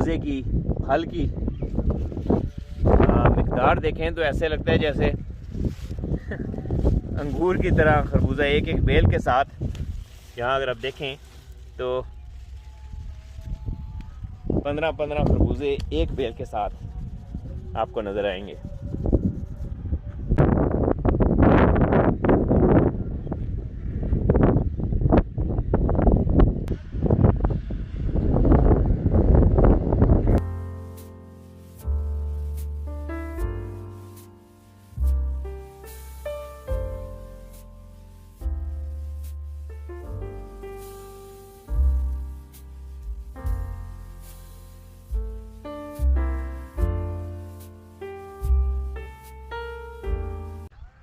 खरबूजे की फल की मिकदार देखें तो ऐसे लगता है जैसे अंगूर की तरह खरबूजा एक एक बेल के साथ। यहाँ अगर आप देखें तो 15-15 खरबूजे एक बेल के साथ आपको नज़र आएंगे।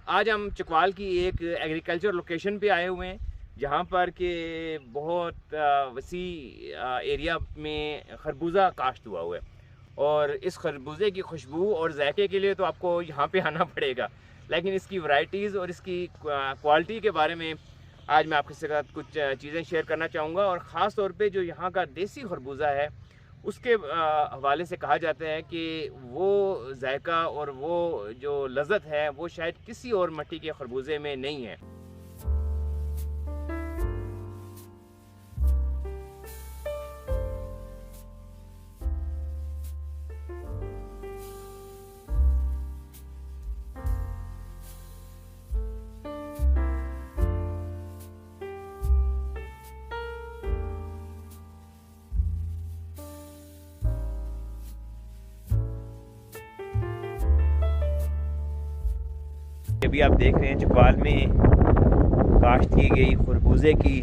आज हम चकवाल की एक एग्रीकल्चर लोकेशन पे आए हुए हैं जहाँ पर के बहुत वसी एरिया में खरबूजा काश्त हुआ है और इस खरबूजे की खुशबू और जायके के लिए तो आपको यहाँ पे आना पड़ेगा, लेकिन इसकी वैरायटीज़ और इसकी क्वालिटी के बारे में आज मैं आपके साथ कुछ चीज़ें शेयर करना चाहूँगा। और ख़ास तौर पे जो यहाँ का देसी खरबूजा है उसके हवाले से कहा जाता है कि वो जायका और वो जो लज़्ज़त है वो शायद किसी और मिट्टी के खरबूजे में नहीं है। अभी आप देख रहे हैं चकवाल में काश्त की गई खरबूजे की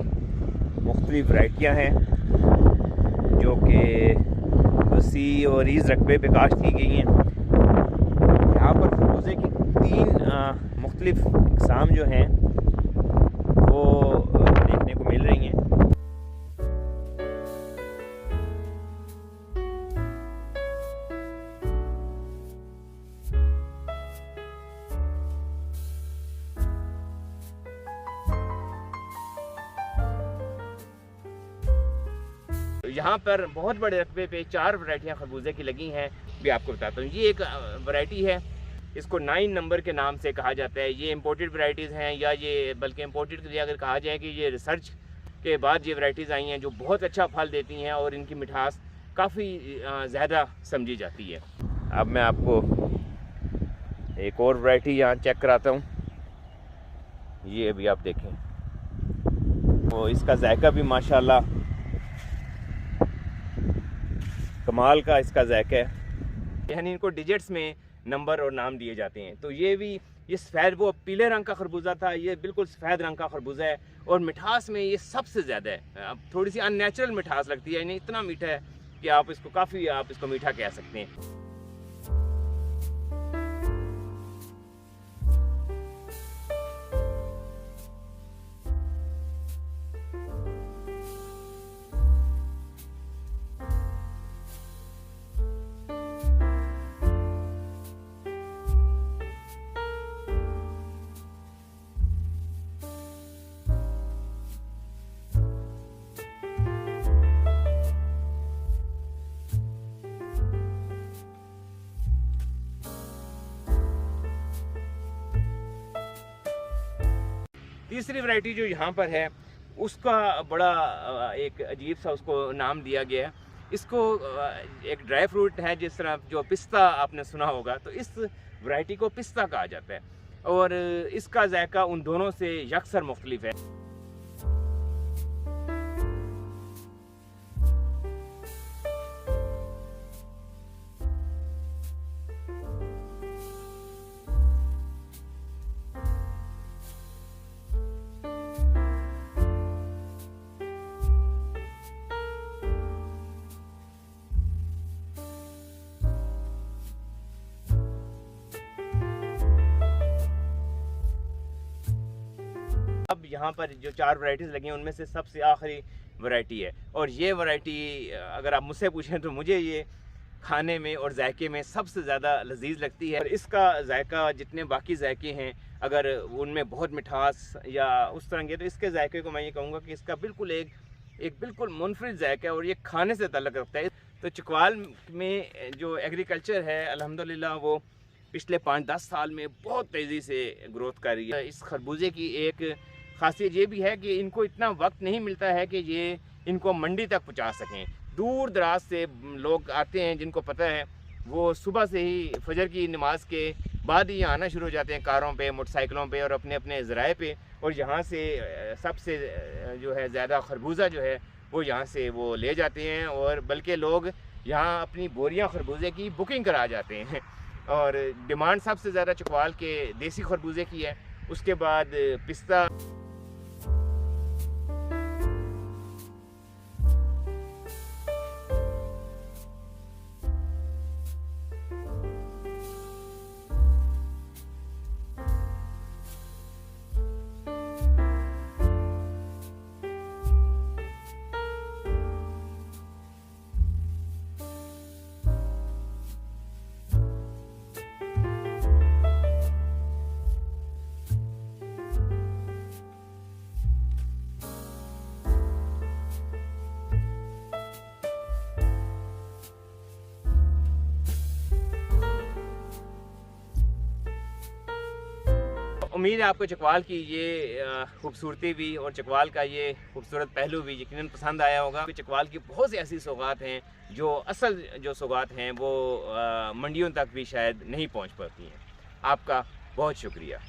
मुख्तलिफ वैरायटियाँ हैं जो कि वसी और ईज़ रकबे पे काश्त की गई हैं। यहाँ पर खरबूजे की 3 मुख्तलिफ इक़साम जो हैं वो देखने को मिल रही हैं। यहाँ पर बहुत बड़े रकबे पे 4 वैरायटियाँ खरबूजे की लगी हैं, भी आपको बताता हूँ। ये एक वैरायटी है, इसको 9 नंबर के नाम से कहा जाता है। ये इंपोर्टेड वैरायटीज़ हैं, या ये बल्कि इंपोर्टेड के लिए अगर कहा जाए कि ये रिसर्च के बाद ये वैरायटीज़ आई हैं जो बहुत अच्छा फल देती हैं और इनकी मिठास काफ़ी ज़्यादा समझी जाती है। अब मैं आपको एक और वैरायटी यहाँ चेक कराता हूँ। ये अभी आप देखें, वो इसका जायका भी माशाल्लाह कमाल का इसका जायका है, यानी इनको डिजिट्स में नंबर और नाम दिए जाते हैं। तो ये भी ये सफ़ेद, वो पीले रंग का खरबूजा था, ये बिल्कुल सफ़ेद रंग का खरबूजा है और मिठास में ये सबसे ज़्यादा है। अब थोड़ी सी अननेचुरल मिठास लगती है, यानी इतना मीठा है कि आप इसको मीठा कह सकते हैं। तीसरी वैरायटी जो यहाँ पर है उसका बड़ा एक अजीब सा उसको नाम दिया गया है। इसको एक ड्राई फ्रूट है, जिस तरह जो पिस्ता आपने सुना होगा, तो इस वैरायटी को पिस्ता कहा जाता है और इसका जायका उन दोनों से यकसर मुख्तलिफ है। अब यहाँ पर जो 4 वैरायटीज़ लगी हैं उनमें से सबसे आखिरी वैरायटी है, और ये वैरायटी अगर आप मुझसे पूछें तो मुझे ये खाने में और जायके में सबसे ज़्यादा लजीज लगती है। और इसका जायका जितने बाकी जायके हैं अगर उनमें बहुत मिठास या उस तरह के, तो इसके जायके को मैं ये कहूँगा कि इसका बिल्कुल एक बिल्कुल मुनफरिद जायका है और ये खाने से ताल्लुक़ रखता है। तो चकवाल में जो एग्रीकल्चर है अल्हम्दुलिल्लाह वो पिछले 5-10 साल में बहुत तेज़ी से ग्रोथ कर रही है। इस खरबूजे की एक ख़ासियत ये भी है कि इनको इतना वक्त नहीं मिलता है कि ये इनको मंडी तक पहुंचा सकें। दूर दराज से लोग आते हैं, जिनको पता है वो सुबह से ही फजर की नमाज के बाद ही आना शुरू हो जाते हैं कारों पे, मोटरसाइकिलों पे और अपने अपने ज़राए पे, और यहाँ से सबसे जो है ज़्यादा खरबूजा जो है वो यहाँ से वो ले जाते हैं। और बल्कि लोग यहाँ अपनी बोरियाँ खरबूजे की बुकिंग करा जाते हैं। और डिमांड सबसे ज़्यादा चकवाल के देसी खरबूजे की है, उसके बाद पिस्ता। उम्मीद है आपको चकवाल की ये खूबसूरती भी और चकवाल का ये खूबसूरत पहलू भी यकीनन पसंद आया होगा। चकवाल की बहुत सी ऐसी सौगात हैं जो असल जो सौगात हैं वो मंडियों तक भी शायद नहीं पहुंच पाती हैं। आपका बहुत शुक्रिया।